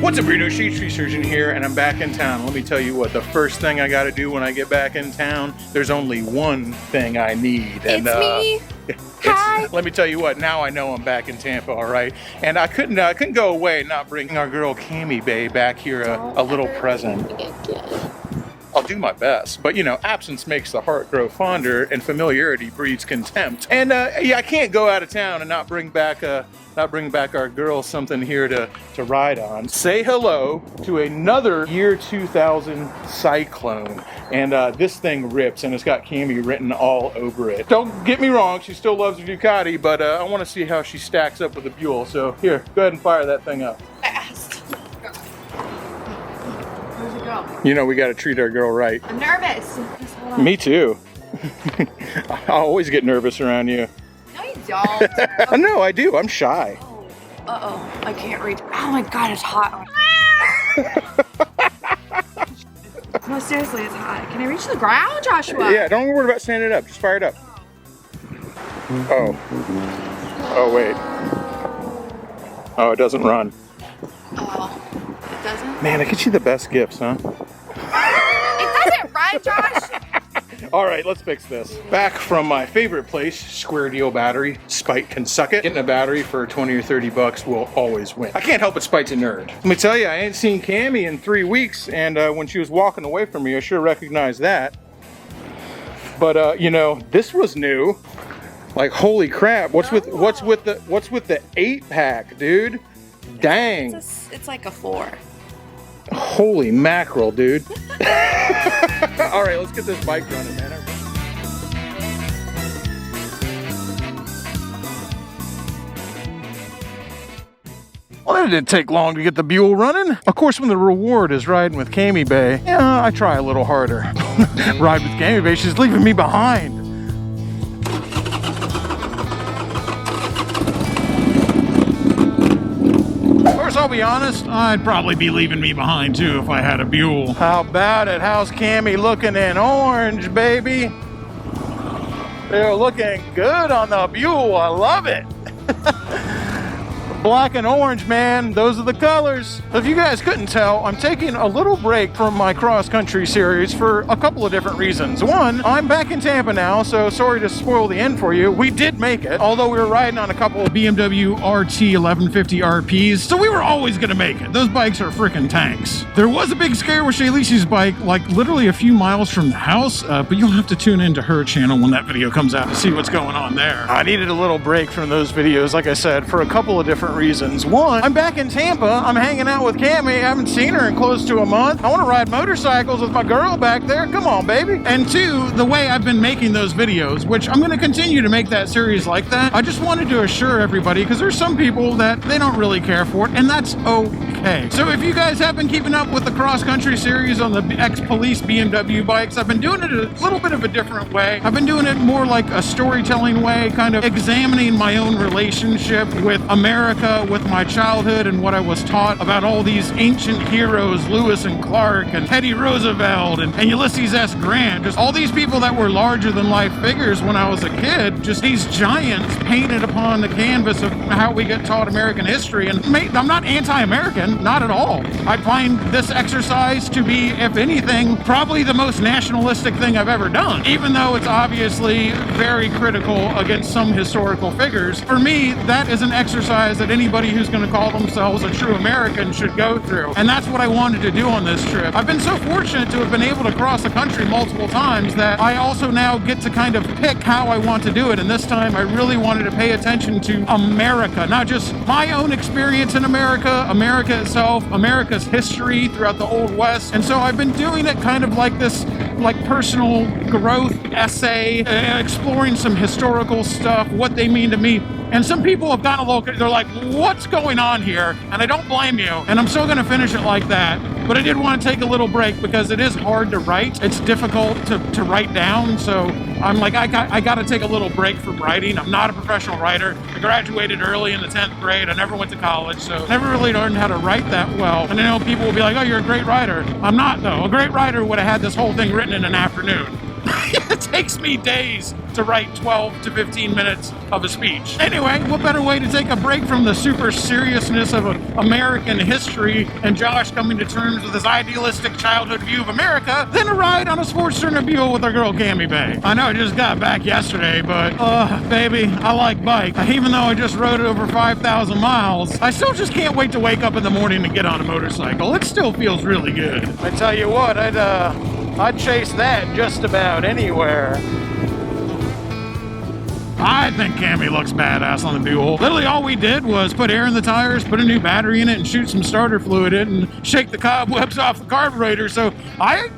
What's up, Burrito? Shade Tree Surgeon here, and I'm back in town. Let me tell you what, the first thing I gotta do when I get back in town, there's only one thing I need. And, it's me. Hi. Let me tell you what, now I know I'm back in Tampa, all right? And I couldn't go away and not bring our girl Cammy Bay back here a little present. I'll do my best, but you know, absence makes the heart grow fonder, and familiarity breeds contempt. And yeah, I can't go out of town and not bring back our girl something here to ride on. Say hello to another year 2000 Cyclone, and this thing rips, and it's got Cammy written all over it. Don't get me wrong, she still loves a Ducati, but I want to see how she stacks up with the Buell. So here, go ahead and fire that thing up. You know, we got to treat our girl right. I'm nervous. Me too. I always get nervous around you. No, you don't. No, I do. I'm shy. Oh. Uh-oh. I can't reach. Oh my God, it's hot. No, seriously, it's hot. Can I reach the ground, Joshua? Yeah, don't worry about standing it up. Just fire it up. Oh. Oh, wait. Oh, it doesn't run. Oh. It doesn't? Man, I get you the best gifts, huh? It doesn't run, Josh! All right, let's fix this. Back from my favorite place, Square Deal Battery. Spite can suck it. Getting a battery for 20 or 30 bucks will always win. I can't help it, Spite's a nerd. Let me tell you, I ain't seen Cammy in 3 weeks, and when she was walking away from me, I sure recognized that. But you know, this was new. Like, holy crap! What's with the 8-pack, dude? Dang! It's like a 4. Holy mackerel, dude. All right, let's get this bike running, man. Well, that didn't take long to get the Buell running. Of course, when the reward is riding with Cammy Bay, yeah, I try a little harder. Ride with Cammy Bay, she's leaving me behind. I'll be honest, I'd probably be leaving me behind too if I had a Buell. How about it? How's Cammy looking in orange, baby? They're looking good on the Buell. I love it. Black and orange, man, those are the colors. If you guys couldn't tell, I'm taking a little break from my cross-country series for a couple of different reasons. One, I'm back in Tampa now, so sorry to spoil the end for you. We did make it, although we were riding on a couple of BMW RT 1150 RPs, so we were always gonna make it. Those bikes are freaking tanks. There was a big scare with Shaylisi's bike, like literally a few miles from the house, but you'll have to tune into her channel when that video comes out to see what's going on there. I needed a little break from those videos, like I said, for a couple of different reasons. One, I'm back in Tampa. I'm hanging out with Cammy. I haven't seen her in close to a month. I want to ride motorcycles with my girl back there. Come on, baby. And two, the way I've been making those videos, which I'm going to continue to make that series like that. I just wanted to assure everybody, because there's some people that they don't really care for it, and that's okay. So if you guys have been keeping up with the cross-country series on the ex-police BMW bikes, I've been doing it a little bit of a different way. I've been doing it more like a storytelling way, kind of examining my own relationship with America, with my childhood, and what I was taught about all these ancient heroes, Lewis and Clark and Teddy Roosevelt and Ulysses S. Grant, just all these people that were larger than life figures when I was a kid, just these giants painted upon the canvas of how we get taught American history. And I'm not anti-American, not at all. I find this exercise to be, if anything, probably the most nationalistic thing I've ever done, even though it's obviously very critical against some historical figures. For me, that is an exercise that anybody who's going to call themselves a true American should go through. And that's what I wanted to do on this trip. I've been so fortunate to have been able to cross the country multiple times that I also now get to kind of pick how I want to do it. And this time I really wanted to pay attention to America, not just my own experience in America, America itself, America's history throughout the Old West. And so I've been doing it kind of like this, like personal growth essay, exploring some historical stuff, what they mean to me. And some people have gotten a little, they're like, what's going on here? And I don't blame you. And I'm still going to finish it like that. But I did want to take a little break because it is hard to write. It's difficult to write down. So I'm like, I got to take a little break from writing. I'm not a professional writer. I graduated early in the 10th grade. I never went to college, so never really learned how to write that well. And I know people will be like, oh, you're a great writer. I'm not, though. A great writer would have had this whole thing written in an afternoon. It's takes me days to write 12 to 15 minutes of a speech. Anyway, what better way to take a break from the super seriousness of American history and Josh coming to terms with his idealistic childhood view of America than a ride on a Sportster Buell with our girl Cammy Bay. I know I just got back yesterday, but baby, I like bike. Even though I just rode it over 5,000 miles, I still just can't wait to wake up in the morning and get on a motorcycle. It still feels really good. I tell you what, I'd chase that just about anywhere. I think Cammy looks badass on the Buell. Literally all we did was put air in the tires, put a new battery in it, and shoot some starter fluid in and shake the cobwebs off the carburetor. So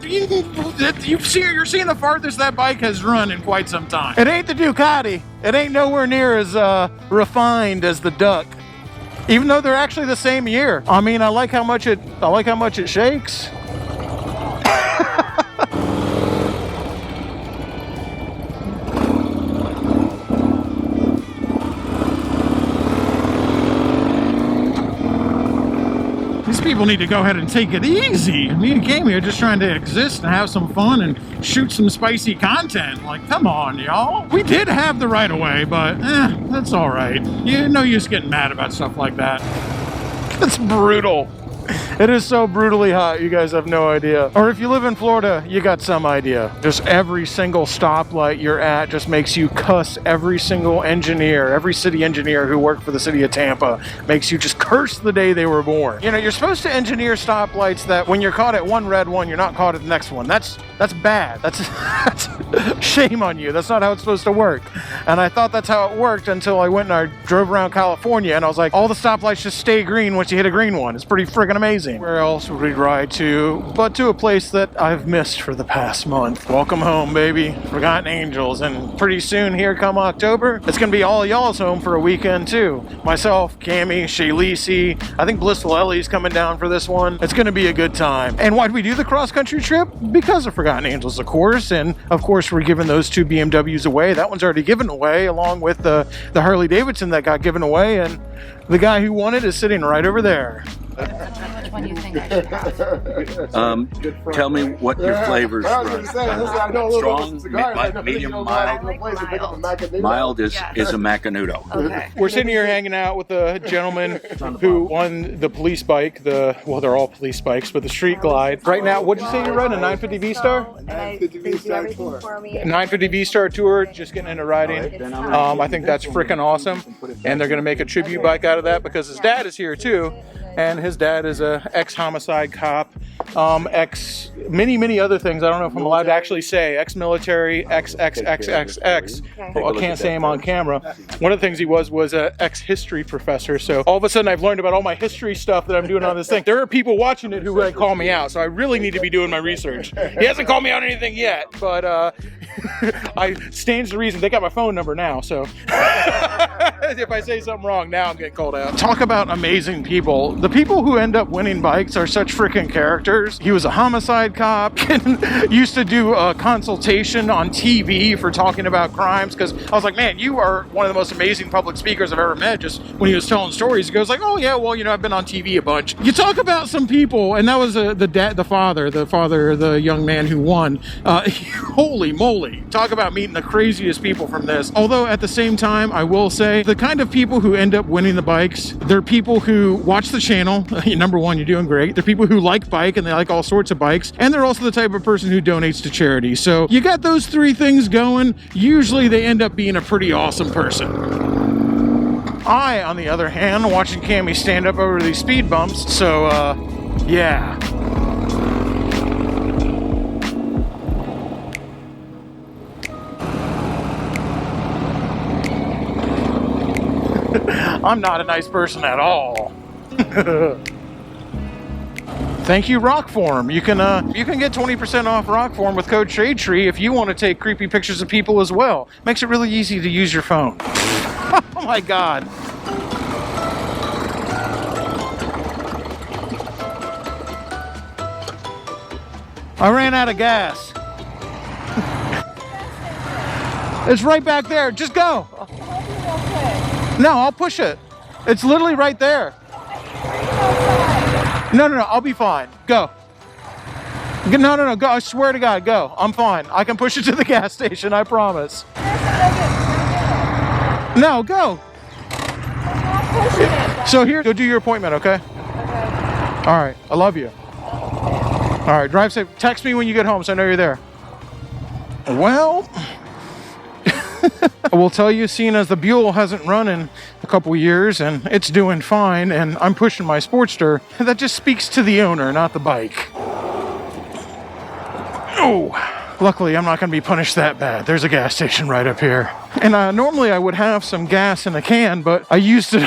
you're seeing the farthest that bike has run in quite some time. It ain't the Ducati. It ain't nowhere near as refined as the Duck. Even though they're actually the same year. I mean, I like how much it shakes. People need to go ahead and take it easy. Me and Cammy are just trying to exist and have some fun and shoot some spicy content. Like, come on, y'all. We did have the right of way, but that's all right. No use getting mad about stuff like that. That's brutal. It is so brutally hot, you guys have no idea. Or if you live in Florida, you got some idea. Just every single stoplight you're at just makes you cuss every single engineer, every city engineer who worked for the city of Tampa, makes you just curse the day they were born. You know, you're supposed to engineer stoplights that when you're caught at one red one, you're not caught at the next one. That's bad. That's shame on you. That's not how it's supposed to work. And I thought that's how it worked until I went and I drove around California and I was like, all the stoplights just stay green once you hit a green one. It's pretty friggin' amazing. Where else would we ride to but to a place that I've missed for the past month? Welcome home, baby. Forgotten Angels. And pretty soon here come October, it's gonna be all y'all's home for a weekend too. Myself, Cammy, Shaylisi, I think Blissful Ellie's coming down for this one. It's gonna be a good time. And why'd we do the cross-country trip? Because of Forgotten Angels, of course. And of course we're giving those two BMWs away. That one's already given away along with the Harley Davidson that got given away, and the guy who won it is sitting right over there. Which one do you think I should have? Tell me what your flavors are. Strong, medium, mild. Mild is a Macanudo. Okay. We're sitting here hanging out with a gentleman who won the police bike. Well, they're all police bikes, but the Street Glide. Right now, what'd you say you're riding? A 950 V-Star? 950 V-Star Tour. 950 V-Star Tour, just getting into riding. I think that's freaking awesome. And they're going to make a tribute bike out of that because his dad is here too. And his dad is a ex-homicide cop, many other things. I don't know if I'm allowed to actually say ex-military, XXXXX. Well, I can't say him on camera. One of the things he was a ex-history professor. So all of a sudden I've learned about all my history stuff that I'm doing on this thing. There are people watching it who call me out, so I really need to be doing my research. He hasn't called me out on anything yet, but I stands to reason. They got my phone number now, so if I say something wrong, now I'm getting called out. Talk about amazing people. The people who end up winning bikes are such freaking characters. He was a homicide cop, used to do a consultation on TV for talking about crimes, because I was like, man, you are one of the most amazing public speakers I've ever met. Just when he was telling stories, he goes like, oh yeah, well, I've been on TV a bunch. You talk about some people, and that was the father, the young man who won. Holy moly. Talk about meeting the craziest people from this. Although at the same time, I will say, the kind of people who end up winning the bikes, they're people who watch the channel. Number one, you're doing great. They're people who like bike and they like all sorts of bikes. And they're also the type of person who donates to charity. So you got those three things going. Usually they end up being a pretty awesome person. I, on the other hand, watching Cammy stand up over these speed bumps. So, yeah. I'm not a nice person at all. Thank you, Rockform. You can get 20% off Rockform with code TRADETREE if you want to take creepy pictures of people as well. Makes it really easy to use your phone. Oh my god. I ran out of gas. It's right back there. Just go. No, I'll push it. It's literally right there. No, I'll be fine. Go. No, go. I swear to God, go. I'm fine. I can push it to the gas station, I promise. No, go. So here, go do your appointment, okay? All right, I love you. All right, drive safe. Text me when you get home so I know you're there. Well, I will tell you, seeing as the Buell hasn't run in a couple years and it's doing fine and I'm pushing my Sportster, that just speaks to the owner, not the bike. Oh, luckily I'm not going to be punished that bad. There's a gas station right up here. And normally I would have some gas in a can, but I used it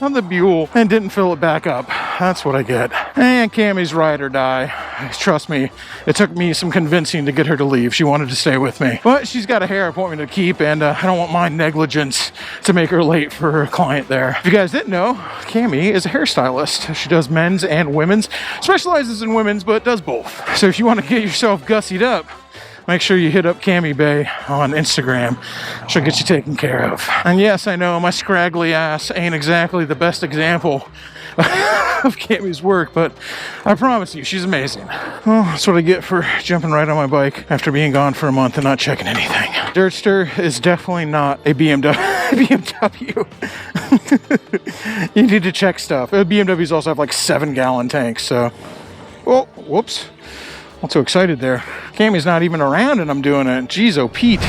on the Buell and didn't fill it back up. That's what I get. And Cammie's ride or die. Trust me, it took me some convincing to get her to leave. She wanted to stay with me. But she's got a hair appointment to keep, and I don't want my negligence to make her late for her client there. If you guys didn't know, Cammie is a hairstylist. She does men's and women's. Specializes in women's, but does both. So if you want to get yourself gussied up, make sure you hit up Cammie Bay on Instagram. She'll get you taken care of. And yes, I know my scraggly ass ain't exactly the best example of Cammie's work, but I promise you, she's amazing. Well, that's what I get for jumping right on my bike after being gone for a month and not checking anything. Dirtster is definitely not a BMW. You need to check stuff. BMWs also have like 7-gallon tanks, so. Oh, whoops. I'm too excited there. Cammie's not even around and I'm doing it. Jeez, oh Pete.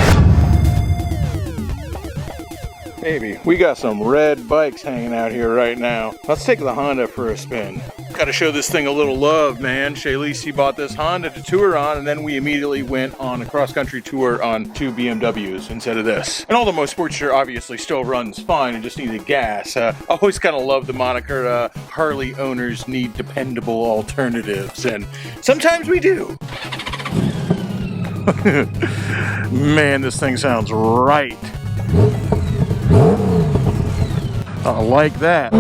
Baby, we got some red bikes hanging out here right now. Let's take the Honda for a spin. Gotta show this thing a little love, man. Shaylisi bought this Honda to tour on, and then we immediately went on a cross-country tour on 2 BMWs instead of this. And although my Sportster obviously still runs fine and just needed gas, I always kind of love the moniker, Harley owners need dependable alternatives, and sometimes we do. Man, this thing sounds right. I like that.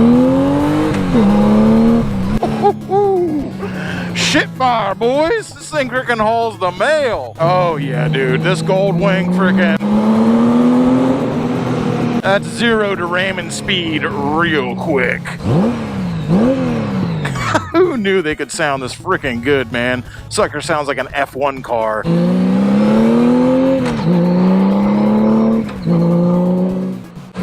Shit fire, boys. This thing frickin' hauls the mail. Oh yeah, dude. This Gold Wing frickin'. That's 0 to ramming speed real quick. Who knew they could sound this frickin' good, man? Sucker sounds like an F1 car.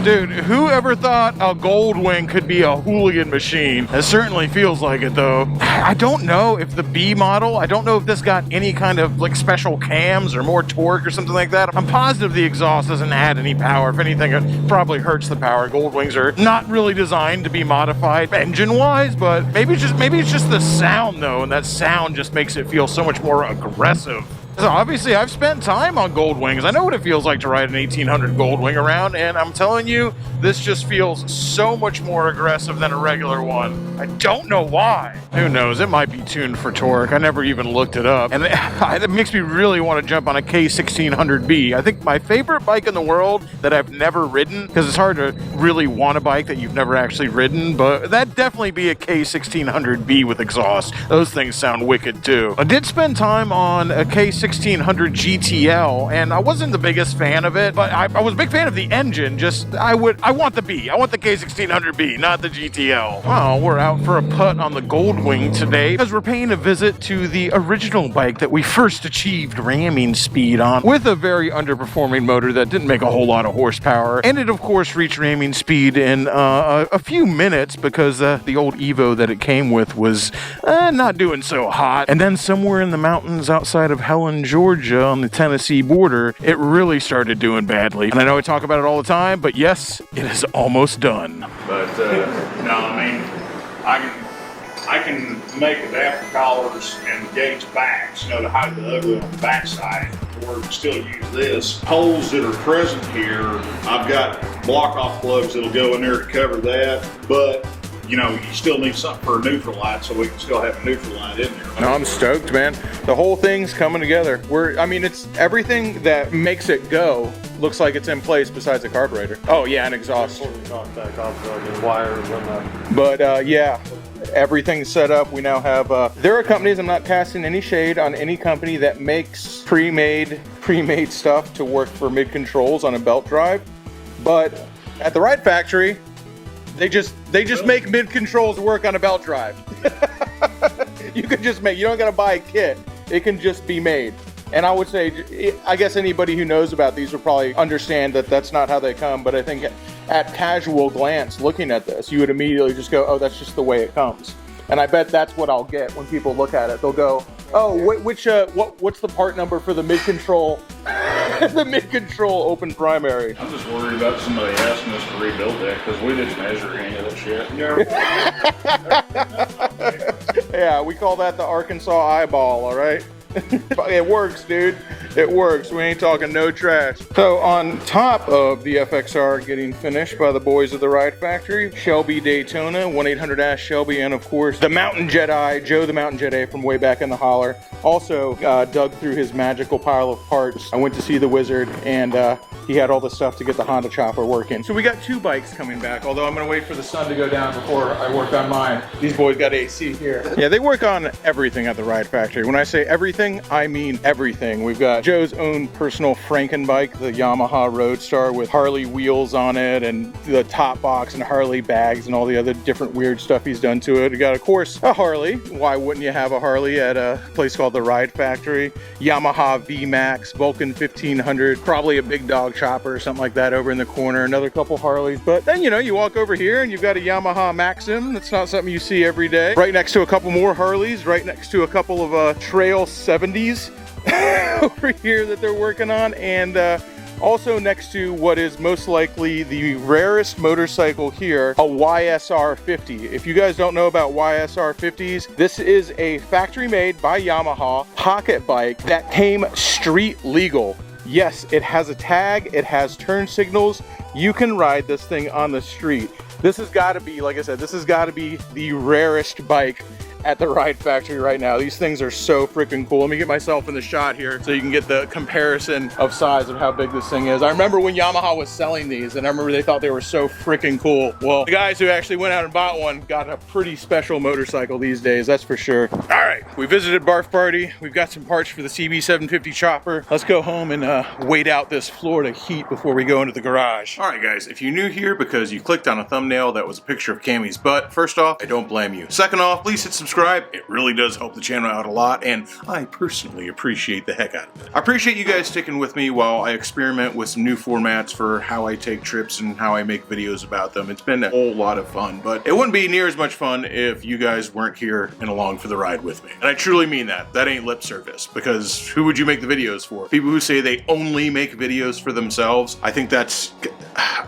Dude, whoever thought a Gold Wing could be a hooligan machine? It certainly feels like it, though. I don't know if the B model, I don't know if this got any kind of like special cams or more torque or something like that. I'm positive the exhaust doesn't add any power. If anything, it probably hurts the power. Gold Wings are not really designed to be modified engine-wise, but maybe it's just the sound, though, and that sound just makes it feel so much more aggressive. So obviously, I've spent time on Gold Wings. I know what it feels like to ride an 1800 Gold Wing around, and I'm telling you, this just feels so much more aggressive than a regular one. I don't know why. Who knows? It might be tuned for torque. I never even looked it up. And it makes me really want to jump on a K1600B. I think my favorite bike in the world that I've never ridden, because it's hard to really want a bike that you've never actually ridden, but that'd definitely be a K1600B with exhaust. Those things sound wicked too. I did spend time on a K1600 GTL, and I wasn't the biggest fan of it, but I was a big fan of the engine. Just I want the B. I want the K1600B, not the GTL. Well, we're out for a putt on the Gold Wing today because we're paying a visit to the original bike that we first achieved ramming speed on with a very underperforming motor that didn't make a whole lot of horsepower, and it of course reached ramming speed in a few minutes because the old Evo that it came with was not doing so hot. And then somewhere in the mountains outside of Helen, Georgia, on the Tennessee border, it really started doing badly. And I know I talk about it all the time, but yes, it is almost done. But no, I mean, I can make adapter collars and gauge backs, to hide the ugly on the backside, or still use this. Holes that are present here, I've got block-off plugs that'll go in there to cover that, but you still need something for a neutral light, so we can still have a neutral light in there. No, I'm stoked, man. The whole thing's coming together. It's everything that makes it go looks like it's in place besides the carburetor. Oh yeah, and exhaust. But yeah, everything's set up. We now have, there are companies, I'm not casting any shade on any company that makes pre-made stuff to work for mid-controls on a belt drive, but at the right factory, they just make mid controls work on a belt drive. You could just make, you don't gotta buy a kit. It can just be made. And I would say, I guess anybody who knows about these will probably understand that that's not how they come, but I think at casual glance looking at this, you would immediately just go, oh, that's just the way it comes. And I bet that's what I'll get when people look at it. They'll go, oh, what's the part number for the mid-control, the mid-control open primary? I'm just worried about somebody asking us to rebuild that because we didn't measure any of that shit. Yeah, we call that the Arkansas eyeball, all right? It works, dude. It works. We ain't talking no trash. So on top of the FXR getting finished by the boys of the Ride Factory, Shelby Daytona, 1-800-ASK-SHELBY, and of course the Mountain Jedi, Joe the Mountain Jedi from way back in the holler, also dug through his magical pile of parts. I went to see the wizard, and he had all the stuff to get the Honda chopper working. So we got 2 bikes coming back, although I'm gonna wait for the sun to go down before I work on mine. These boys got AC here. Yeah, they work on everything at the Ride Factory. When I say everything, I mean everything. We've got Joe's own personal Franken bike, the Yamaha Roadstar with Harley wheels on it and the top box and Harley bags and all the other different weird stuff he's done to it. We got, of course, a Harley. Why wouldn't you have a Harley at a place called the Ride Factory? Yamaha VMAX, Vulcan 1500, probably a big dog chopper or something like that over in the corner. Another couple Harleys. But then, you know, you walk over here and you've got a Yamaha Maxim. That's not something you see every day. Right next to a couple more Harleys, right next to a couple of Trail 70s over here that they're working on, and also next to what is most likely the rarest motorcycle here, a YSR 50. If you guys don't know about YSR 50s, this is a factory made by Yamaha pocket bike that came street legal. Yes, it has a tag, it has turn signals, you can ride this thing on the street. This has got to be, like I said, this has got to be the rarest bike at the Ride Factory right now. These things are so freaking cool. Let me get myself in the shot here so you can get the comparison of size of how big this thing is. I remember when Yamaha was selling these, and I remember they thought they were so freaking cool. Well, the guys who actually went out and bought one got a pretty special motorcycle these days, that's for sure. All right, we visited Barf Party. We've got some parts for the CB750 chopper. Let's go home and wait out this Florida heat before we go into the garage. All right, guys, if you're new here because you clicked on a thumbnail that was a picture of Cammy's butt, first off, I don't blame you. Second off, please hit subscribe. It really does help the channel out a lot, and I personally appreciate the heck out of it. I appreciate you guys sticking with me while I experiment with some new formats for how I take trips and how I make videos about them. It's been a whole lot of fun, but it wouldn't be near as much fun if you guys weren't here and along for the ride with me. And I truly mean that. That ain't lip service, because who would you make the videos for? People who say they only make videos for themselves. I think that's,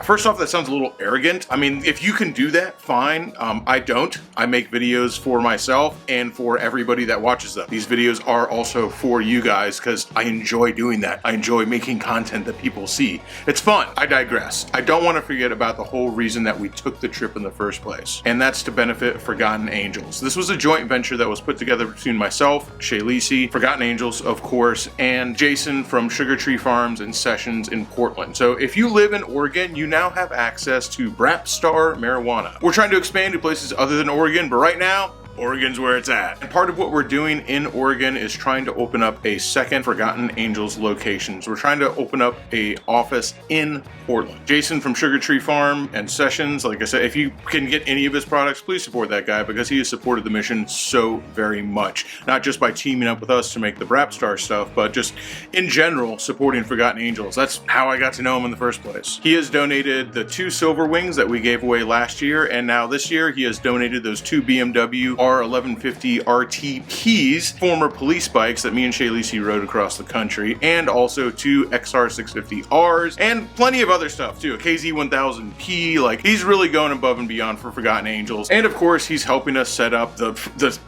first off, that sounds a little arrogant. I mean, if you can do that, fine. I don't. I make videos for myself and for everybody that watches them. These videos are also for you guys because I enjoy doing that. I enjoy making content that people see. It's fun. I digress. I don't want to forget about the whole reason that we took the trip in the first place, and that's to benefit Forgotten Angels. This was a joint venture that was put together between myself, Shay Lisi, Forgotten Angels, of course, and Jason from Sugar Tree Farms and Sessions in Portland. So if you live in Oregon, you now have access to Brapstar marijuana. We're trying to expand to places other than Oregon, but right now, Oregon's where it's at. And part of what we're doing in Oregon is trying to open up a second Forgotten Angels location. So we're trying to open up a office in Portland. Jason from Sugar Tree Farm and Sessions, like I said, if you can get any of his products, please support that guy because he has supported the mission so very much. Not just by teaming up with us to make the Brapstar stuff, but just in general supporting Forgotten Angels. That's how I got to know him in the first place. He has donated the 2 Silver Wings that we gave away last year, and now this year he has donated those 2 BMW R1150 RTPs, former police bikes that me and Shay Lisi rode across the country, and also 2 XR650Rs, and plenty of other stuff too, a KZ1000P. Like, he's really going above and beyond for Forgotten Angels. And of course, he's helping us set up the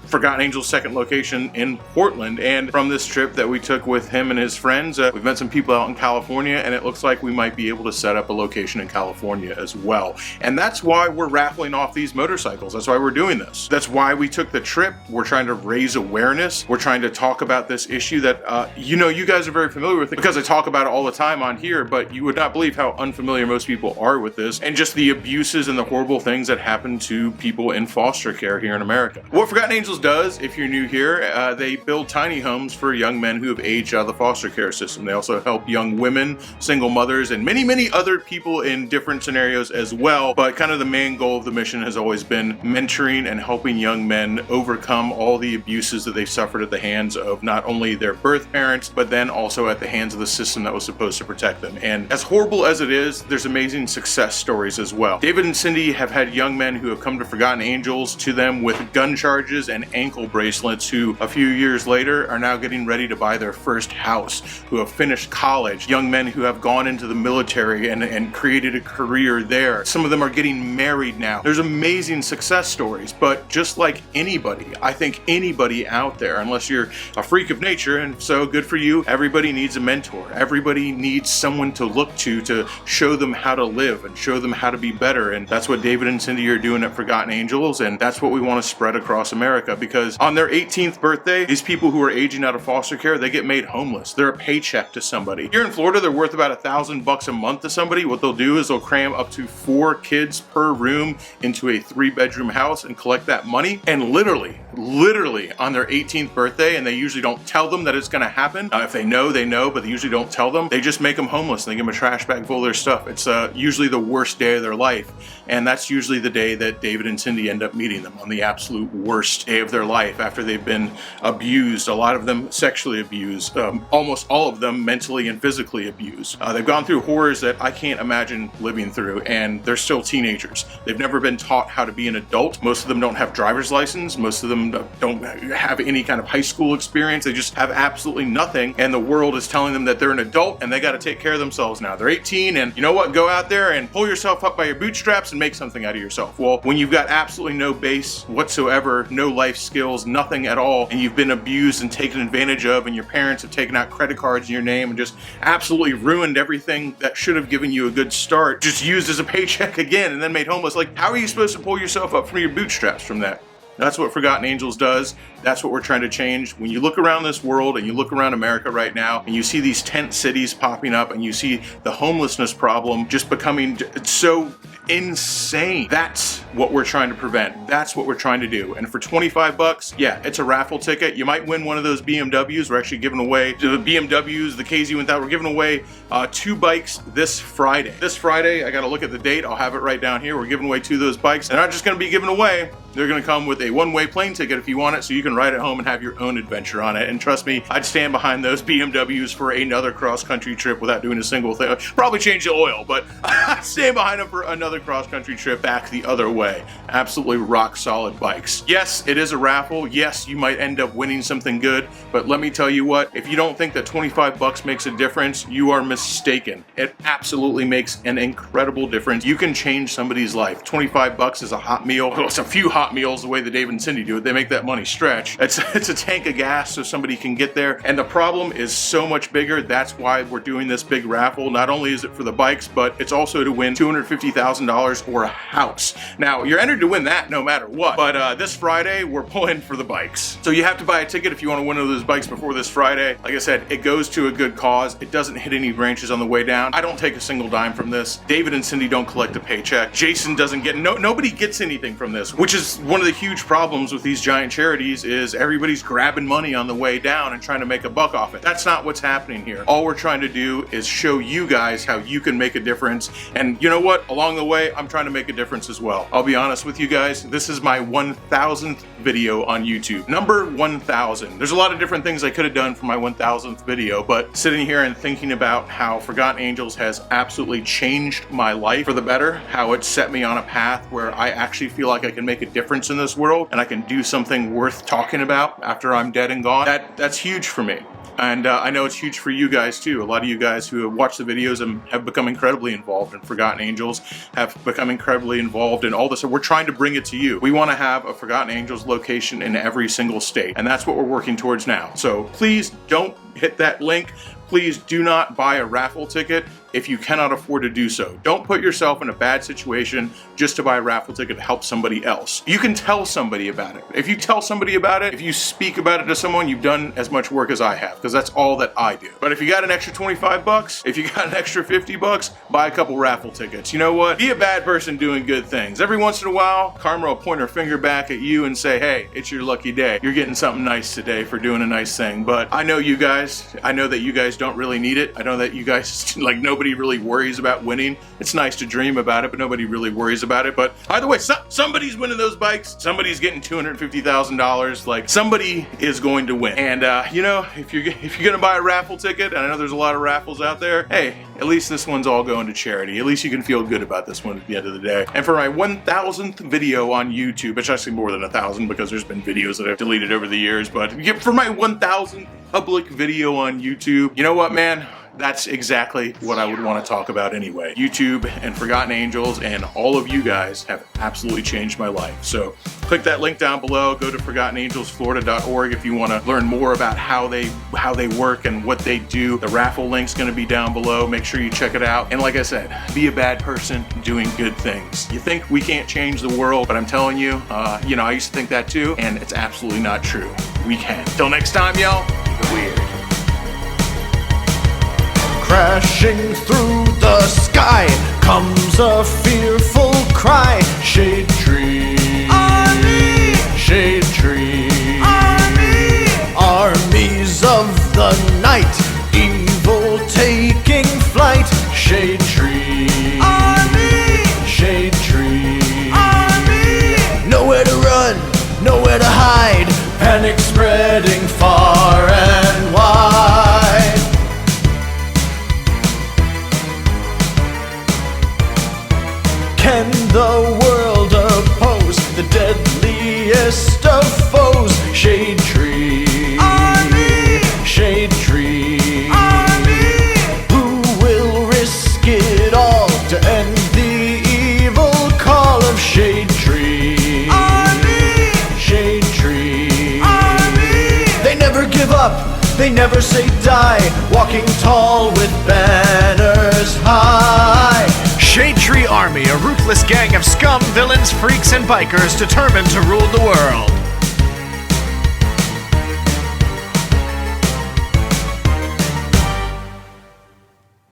Forgotten Angels second location in Portland. And from this trip that we took with him and his friends, we've met some people out in California, and it looks like we might be able to set up a location in California as well. And that's why we're raffling off these motorcycles. That's why we're doing this. That's why we took the trip. We're trying to raise awareness. We're trying to talk about this issue that, you know, you guys are very familiar with it because I talk about it all the time on here, but you would not believe how unfamiliar most people are with this and just the abuses and the horrible things that happen to people in foster care here in America. What Forgotten Angels does, if you're new here, they build tiny homes for young men who have aged out of the foster care system. They also help young women, single mothers, and many, many other people in different scenarios as well. But kind of the main goal of the mission has always been mentoring and helping young men men overcome all the abuses that they suffered at the hands of not only their birth parents, but then also at the hands of the system that was supposed to protect them. And as horrible as it is, there's amazing success stories as well. David and Cindy have had young men who have come to Forgotten Angels to them with gun charges and ankle bracelets, who a few years later are now getting ready to buy their first house, who have finished college, young men who have gone into the military and created a career there. Some of them are getting married now. There's amazing success stories, but just like anybody, I think anybody out there, unless you're a freak of nature, and so good for you, everybody needs a mentor. Everybody needs someone to look to show them how to live and show them how to be better. And that's what David and Cindy are doing at Forgotten Angels, and that's what we want to spread across America, because on their 18th birthday, these people who are aging out of foster care, they get made homeless. They're a paycheck to somebody. Here in Florida, they're worth about $1,000 a month to somebody. What they'll do is they'll cram up to 4 kids per room into a 3-bedroom house and collect that money. And literally on their 18th birthday, and they usually don't tell them that it's going to happen. If they know, they know, but they usually don't tell them. They just make them homeless and they give them a trash bag full of their stuff. It's usually the worst day of their life. And that's usually the day that David and Cindy end up meeting them, on the absolute worst day of their life, after they've been abused, a lot of them sexually abused, almost all of them mentally and physically abused. They've gone through horrors that I can't imagine living through, and they're still teenagers. They've never been taught how to be an adult. Most of them don't have driver's license. Most of them don't have any kind of high school experience. They just have absolutely nothing, and the world is telling them that they're an adult and they got to take care of themselves now. They're 18, and you know what? Go out there and pull yourself up by your bootstraps and make something out of yourself. Well, when you've got absolutely no base whatsoever, no life skills, nothing at all, and you've been abused and taken advantage of, and your parents have taken out credit cards in your name and just absolutely ruined everything that should have given you a good start, just used as a paycheck again and then made homeless, like, how are you supposed to pull yourself up from your bootstraps from that? That's what Forgotten Angels does. That's what we're trying to change. When you look around this world and you look around America right now and you see these tent cities popping up and you see the homelessness problem just becoming so insane, that's what we're trying to prevent. That's what we're trying to do. And for $25, yeah, it's a raffle ticket. You might win one of those BMWs. We're actually giving away the BMWs, the KZ1000. We're giving away 2 bikes this Friday. This Friday, I got to look at the date. I'll have it right down here. We're giving away 2 of those bikes. They're not just going to be given away. They're going to come with a one-way plane ticket if you want it, so you can ride it home and have your own adventure on it. And trust me, I'd stand behind those BMWs for another cross-country trip without doing a single thing. Probably change the oil, but I'd stand behind them for another cross-country trip back the other way. Absolutely rock-solid bikes. Yes, it is a raffle. Yes, you might end up winning something good, but let me tell you what, if you don't think that $25 makes a difference, you are mistaken. It absolutely makes an incredible difference. You can change somebody's life. $25 is a hot meal. Well, it's a few hot meals the way that David and Cindy do it. They make that money stretch. It's a tank of gas so somebody can get there. And the problem is so much bigger. That's why we're doing this big raffle. Not only is it for the bikes, but it's also to win $250,000 or a house. Now, you're entered to win that no matter what. But this Friday, we're pulling for the bikes. So you have to buy a ticket if you want to win one of those bikes before this Friday. Like I said, it goes to a good cause. It doesn't hit any branches on the way down. I don't take a single dime from this. David and Cindy don't collect a paycheck. Jason doesn't get, nobody gets anything from this, which is one of the huge problems with these giant charities, is everybody's grabbing money on the way down and trying to make a buck off it. That's not what's happening here. All we're trying to do is show you guys how you can make a difference. And you know what? Along the way, I'm trying to make a difference as well. I'll be honest with you guys, this is my 1,000th video on YouTube. Number 1,000. There's a lot of different things I could have done for my 1,000th video, but sitting here and thinking about how Forgotten Angels has absolutely changed my life for the better, how it set me on a path where I actually feel like I can make a difference in this world and I can do something worth talking about after I'm dead and gone, that's huge for me. And I know it's huge for you guys too. A lot of you guys who have watched the videos and have become incredibly involved in Forgotten Angels, have become incredibly involved in all this. So we're trying to bring it to you. We want to have a Forgotten Angels location in every single state, and that's what we're working towards now. So please don't hit that link. Please do not buy a raffle ticket if you cannot afford to do so. Don't put yourself in a bad situation just to buy a raffle ticket to help somebody else. You can tell somebody about it. If you tell somebody about it, if you speak about it to someone, you've done as much work as I have, because that's all that I do. But if you got an extra $25, if you got an extra $50, buy a couple raffle tickets. You know what? Be a bad person doing good things. Every once in a while, karma will point her finger back at you and say, hey, it's your lucky day. You're getting something nice today for doing a nice thing. But I know you guys. I know that you guys don't really need it. I know that you guys, like, nobody nobody really worries about winning. It's nice to dream about it, but nobody really worries about it. But either way, somebody's winning those bikes. Somebody's getting $250,000. Like, somebody is going to win. And you know, if you're gonna buy a raffle ticket, and I know there's a lot of raffles out there, hey, at least this one's all going to charity. At least you can feel good about this one at the end of the day. And for my 1,000th video on YouTube, it's actually more than 1,000 because there's been videos that I've deleted over the years, but for my 1,000th public video on YouTube, you know what, man? That's exactly what I would want to talk about anyway. YouTube and Forgotten Angels and all of you guys have absolutely changed my life. So click that link down below. Go to ForgottenAngelsFlorida.org if you want to learn more about how they work and what they do. The raffle link's going to be down below. Make sure you check it out. And like I said, be a bad person doing good things. You think we can't change the world, but I'm telling you, you know, I used to think that too, and it's absolutely not true. We can. Till next time, y'all, keep it weird. Crashing through the sky comes a fearful cry. Shade tree, army. Shade tree, army. Armies of the night, evil taking flight. Shade tree, army. Shade tree, army. Nowhere to run, nowhere to hide. Panic spreading far and wide. Can the world oppose the deadliest of foes? Shade tree, army. Shade tree, army. Who will risk it all to end the evil call of Shade Tree, army. Shade Tree, army. They never give up, they never say die, walking tall with banners high. Shade Tree Army, a ruthless gang of scum, villains, freaks, and bikers determined to rule the world.